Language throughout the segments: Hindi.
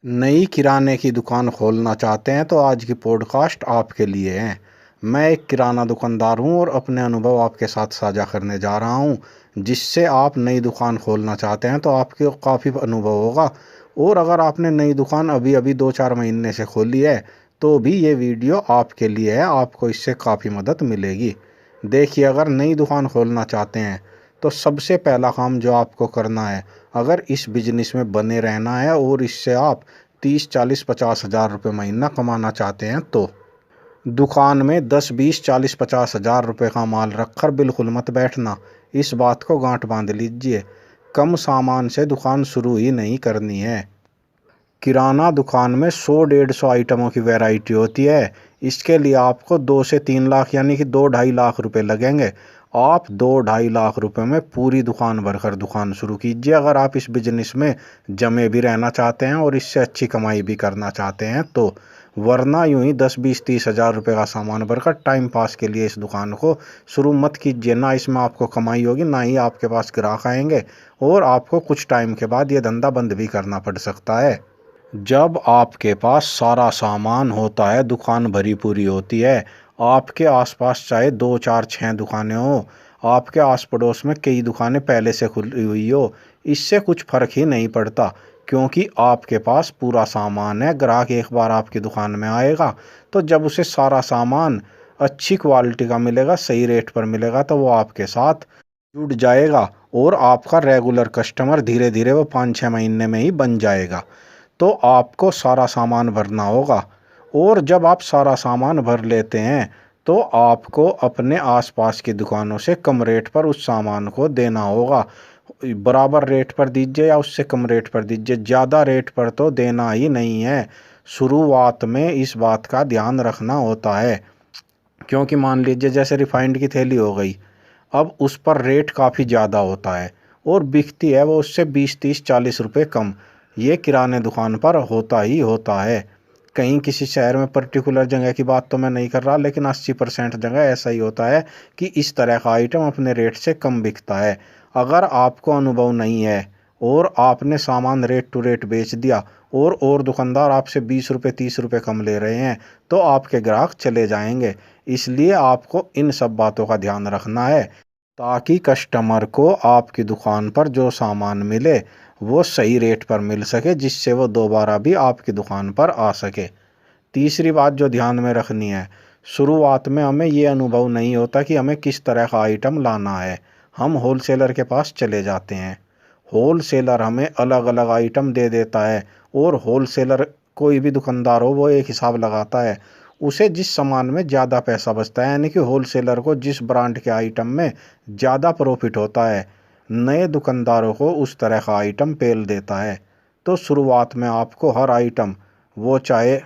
नई किराने की दुकान खोलना चाहते हैं तो आज की पॉडकास्ट आपके लिए है। मैं एक किराना दुकानदार हूं और अपने अनुभव आपके साथ साझा करने जा रहा हूं, जिससे आप नई दुकान खोलना चाहते हैं तो आपको काफ़ी अनुभव होगा। और अगर आपने नई दुकान अभी अभी 2-4 महीने से खोली है तो भी ये वीडियो आपके लिए है, आपको इससे काफ़ी मदद मिलेगी। देखिए, अगर नई दुकान खोलना चाहते हैं तो सबसे पहला काम जो आपको करना है, अगर इस बिजनेस में बने रहना है और इससे आप 30, 40, 50 हज़ार रुपये महीना कमाना चाहते हैं तो दुकान में 10, 20, 40, 50 हज़ार रुपये का माल रखकर बिल्कुल मत बैठना। इस बात को गांठ बांध लीजिए। कम सामान से दुकान शुरू ही नहीं करनी है। किराना दुकान में 100-150 आइटमों की वैरायटी होती है। इसके लिए आपको 2 से 3 लाख यानी कि 2-2.5 लाख रुपए लगेंगे। आप 2-2.5 लाख रुपए में पूरी दुकान भरकर दुकान शुरू कीजिए, अगर आप इस बिजनेस में जमे भी रहना चाहते हैं और इससे अच्छी कमाई भी करना चाहते हैं तो। वरना यूं ही 10, 20, 30 हज़ार रुपये का सामान भरकर टाइम पास के लिए इस दुकान को शुरू मत कीजिए। ना इसमें आपको कमाई होगी, ना ही आपके पास ग्राहक आएंगे, और आपको कुछ टाइम के बाद ये धंधा बंद भी करना पड़ सकता है। जब आपके पास सारा सामान होता है, दुकान भरी पूरी होती है, आपके आसपास चाहे 2, 4, 6 दुकानें हो, आपके आस पड़ोस में कई दुकानें पहले से खुली हुई हो, इससे कुछ फर्क ही नहीं पड़ता, क्योंकि आपके पास पूरा सामान है। ग्राहक एक बार आपकी दुकान में आएगा तो जब उसे सारा सामान अच्छी क्वालिटी का मिलेगा, सही रेट पर मिलेगा, तो वो आपके साथ जुड़ जाएगा और आपका रेगुलर कस्टमर धीरे धीरे वो 5-6 महीने में ही बन जाएगा। तो आपको सारा सामान भरना होगा, और जब आप सारा सामान भर लेते हैं तो आपको अपने आसपास की दुकानों से कम रेट पर उस सामान को देना होगा। बराबर रेट पर दीजिए या उससे कम रेट पर दीजिए, ज़्यादा रेट पर तो देना ही नहीं है। शुरुआत में इस बात का ध्यान रखना होता है, क्योंकि मान लीजिए जैसे रिफाइंड की थैली हो गई, अब उस पर रेट काफ़ी ज़्यादा होता है और बिकती है वो उससे 20, 30, 40 रुपये कम। ये किराने दुकान पर होता ही होता है। कहीं किसी शहर में पर्टिकुलर जगह की बात तो मैं नहीं कर रहा, लेकिन 80% जगह ऐसा ही होता है कि इस तरह का आइटम अपने रेट से कम बिकता है। अगर आपको अनुभव नहीं है और आपने सामान रेट टू रेट बेच दिया और दुकानदार आपसे 20 रुपये 30 रुपये कम ले रहे हैं, तो आपके ग्राहक चले जाएंगे। इसलिए आपको इन सब बातों का ध्यान रखना है, ताकि कस्टमर को आपकी दुकान पर जो सामान मिले वो सही रेट पर मिल सके, जिससे वो दोबारा भी आपकी दुकान पर आ सके। तीसरी बात जो ध्यान में रखनी है, शुरुआत में हमें ये अनुभव नहीं होता कि हमें किस तरह का आइटम लाना है। हम होलसेलर के पास चले जाते हैं, होलसेलर हमें अलग अलग आइटम दे देता है, और होलसेलर कोई भी दुकानदार हो वो एक हिसाब लगाता है। उसे जिस सामान में ज़्यादा पैसा बचता है, यानी कि होलसेलर को जिस ब्रांड के आइटम में ज़्यादा प्रॉफिट होता है, नए दुकानदारों को उस तरह का आइटम पेल देता है। तो शुरुआत में आपको हर आइटम, वो चाहे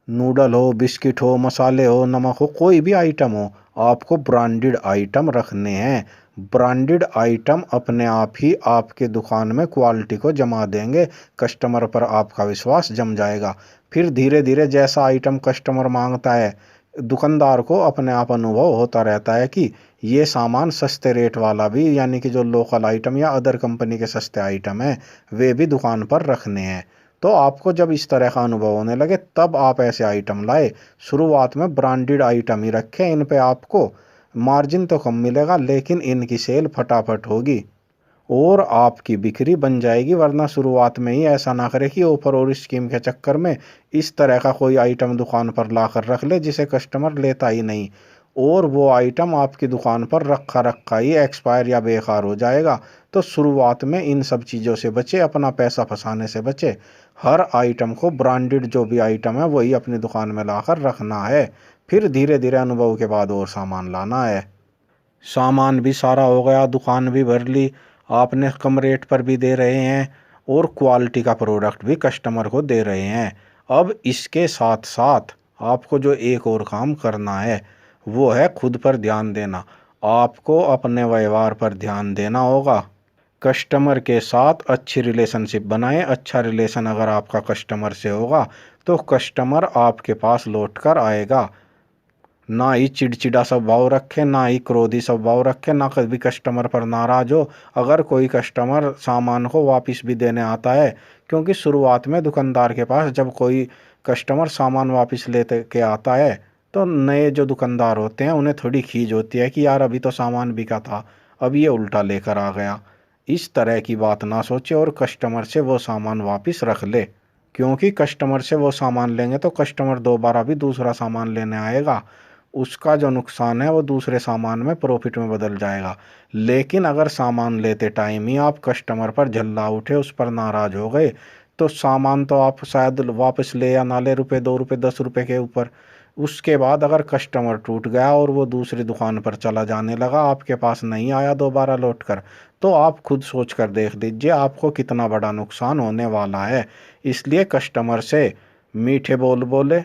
नूडल हो, बिस्किट हो, मसाले हो, नमक हो, कोई भी आइटम हो, आपको ब्रांडेड आइटम रखने हैं। ब्रांडेड आइटम अपने आप ही आपके दुकान में क्वालिटी को जमा देंगे, कस्टमर पर आपका विश्वास जम जाएगा। फिर धीरे धीरे जैसा आइटम कस्टमर मांगता है, दुकानदार को अपने आप अनुभव होता रहता है कि ये सामान सस्ते रेट वाला भी, यानी कि जो लोकल आइटम या अदर कंपनी के सस्ते आइटम हैं, वे भी दुकान पर रखने हैं। तो आपको जब इस तरह का अनुभव होने लगे तब आप ऐसे आइटम लाए। शुरुआत में ब्रांडेड आइटम ही रखें, इन पे आपको मार्जिन तो कम मिलेगा, लेकिन इनकी सेल फटाफट होगी और आपकी बिक्री बन जाएगी। वरना शुरुआत में ही ऐसा ना करें कि ऑफर और स्कीम के चक्कर में इस तरह का कोई आइटम दुकान पर लाकर रख ले जिसे कस्टमर लेता ही नहीं, और वो आइटम आपकी दुकान पर रखा रखा ही एक्सपायर या बेकार हो जाएगा। तो शुरुआत में इन सब चीज़ों से बचे, अपना पैसा फंसाने से बचे। हर आइटम को, ब्रांडेड जो भी आइटम है वही अपनी दुकान में लाकर रखना है। फिर धीरे धीरे अनुभव के बाद और सामान लाना है। सामान भी सारा हो गया, दुकान भी भर ली, आपने कम रेट पर भी दे रहे हैं और क्वालिटी का प्रोडक्ट भी कस्टमर को दे रहे हैं। अब इसके साथ साथ आपको जो एक और काम करना है वो है खुद पर ध्यान देना। आपको अपने व्यवहार पर ध्यान देना होगा। कस्टमर के साथ अच्छी रिलेशनशिप बनाएं। अच्छा रिलेशन अगर आपका कस्टमर से होगा तो कस्टमर आपके पास लौट कर आएगा। ना ही चिड़चिड़ा स्वभाव रखे, ना ही क्रोधी स्वभाव रखे, ना कभी कस्टमर पर नाराज हो। अगर कोई कस्टमर सामान को वापस भी देने आता है, क्योंकि शुरुआत में दुकानदार के पास जब कोई कस्टमर सामान वापस लेते के आता है तो नए जो दुकानदार होते हैं उन्हें थोड़ी खीज होती है कि यार अभी तो सामान बिका था, अब ये उल्टा लेकर आ गया। इस तरह की बात ना सोचे और कस्टमर से वो सामान वापस रख ले, क्योंकि कस्टमर से वो सामान लेंगे तो कस्टमर दोबारा भी दूसरा सामान लेने आएगा, उसका जो नुकसान है वो दूसरे सामान में प्रॉफिट में बदल जाएगा। लेकिन अगर सामान लेते टाइम ही आप कस्टमर पर झल्ला उठे, उस पर नाराज हो गए, तो सामान तो आप शायद वापस ले या ना ले, रुपये 2 रुपये 10 रुपये के ऊपर। उसके बाद अगर कस्टमर टूट गया और वो दूसरी दुकान पर चला जाने लगा, आपके पास नहीं आया दोबारा लौट कर, तो आप खुद सोच कर देख लीजिए आपको कितना बड़ा नुकसान होने वाला है। इसलिए कस्टमर से मीठे बोल बोले,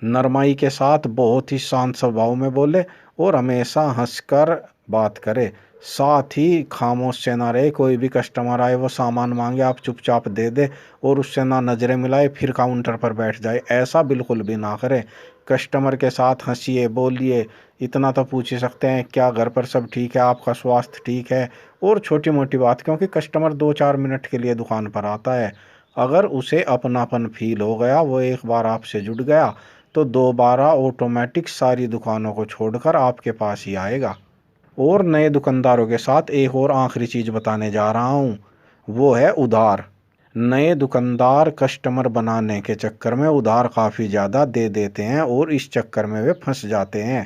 नरमाई के साथ, बहुत ही शांत स्वभाव में बोले और हमेशा हंसकर बात करे। साथ ही खामोश से ना रहे, कोई भी कस्टमर आए वो सामान मांगे आप चुपचाप दे दे और उससे ना नज़रें मिलाए फिर काउंटर पर बैठ जाए, ऐसा बिल्कुल भी ना करें। कस्टमर के साथ हंसिए, बोलिए, इतना तो पूछ ही सकते हैं क्या घर पर सब ठीक है, आपका स्वास्थ्य ठीक है, और छोटी मोटी बात, क्योंकि कस्टमर 2-4 मिनट के लिए दुकान पर आता है। अगर उसे अपनापन फील हो गया, वो एक बार आपसे जुड़ गया, तो दोबारा ऑटोमेटिक सारी दुकानों को छोड़कर आपके पास ही आएगा। और नए दुकानदारों के साथ एक और आखिरी चीज़ बताने जा रहा हूँ, वो है उधार। नए दुकानदार कस्टमर बनाने के चक्कर में उधार काफ़ी ज़्यादा दे देते हैं और इस चक्कर में वे फंस जाते हैं।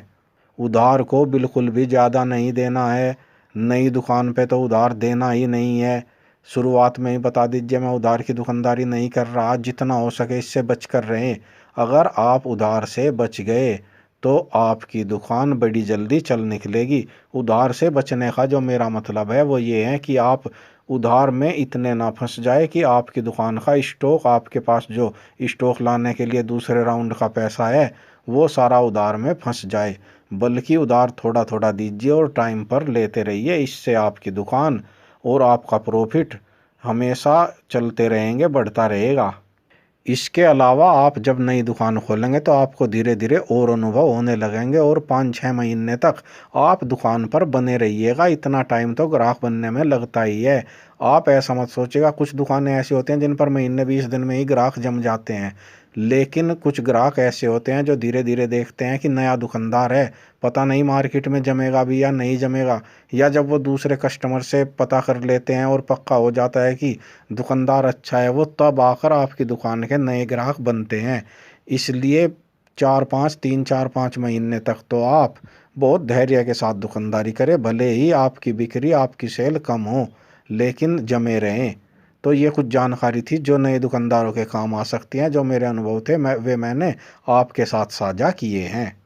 उधार को बिल्कुल भी ज़्यादा नहीं देना है, नई दुकान पे तो उधार देना ही नहीं है। शुरुआत में ही बता दीजिए मैं उधार की दुकानदारी नहीं कर रहा, जितना हो सके इससे बच कर रहें। अगर आप उधार से बच गए तो आपकी दुकान बड़ी जल्दी चल निकलेगी। उधार से बचने का जो मेरा मतलब है वो ये है कि आप उधार में इतने ना फंस जाए कि आपकी दुकान का स्टॉक, आपके पास जो स्टॉक लाने के लिए दूसरे राउंड का पैसा है वो सारा उधार में फंस जाए। बल्कि उधार थोड़ा थोड़ा दीजिए और टाइम पर लेते रहिए, इससे आपकी दुकान और आपका प्रॉफिट हमेशा चलते रहेंगे, बढ़ता रहेगा। इसके अलावा आप जब नई दुकान खोलेंगे तो आपको धीरे धीरे और अनुभव होने लगेंगे और 5-6 महीने तक आप दुकान पर बने रहिएगा। इतना टाइम तो ग्राहक बनने में लगता ही है। आप ऐसा मत सोचिएगा, कुछ दुकानें ऐसी होती हैं जिन पर महीने 20 दिन में ही ग्राहक जम जाते हैं, लेकिन कुछ ग्राहक ऐसे होते हैं जो धीरे धीरे देखते हैं कि नया दुकानदार है, पता नहीं मार्केट में जमेगा भी या नहीं जमेगा, या जब वो दूसरे कस्टमर से पता कर लेते हैं और पक्का हो जाता है कि दुकानदार अच्छा है, वो तब आकर आपकी दुकान के नए ग्राहक बनते हैं। इसलिए 3-4-5 महीने तक तो आप बहुत धैर्य के साथ दुकानदारी करें, भले ही आपकी बिक्री, आपकी सेल कम हो, लेकिन जमे रहें। तो ये कुछ जानकारी थी जो नए दुकानदारों के काम आ सकती हैं, जो मेरे अनुभव थे, वे मैंने आपके साथ साझा किए हैं।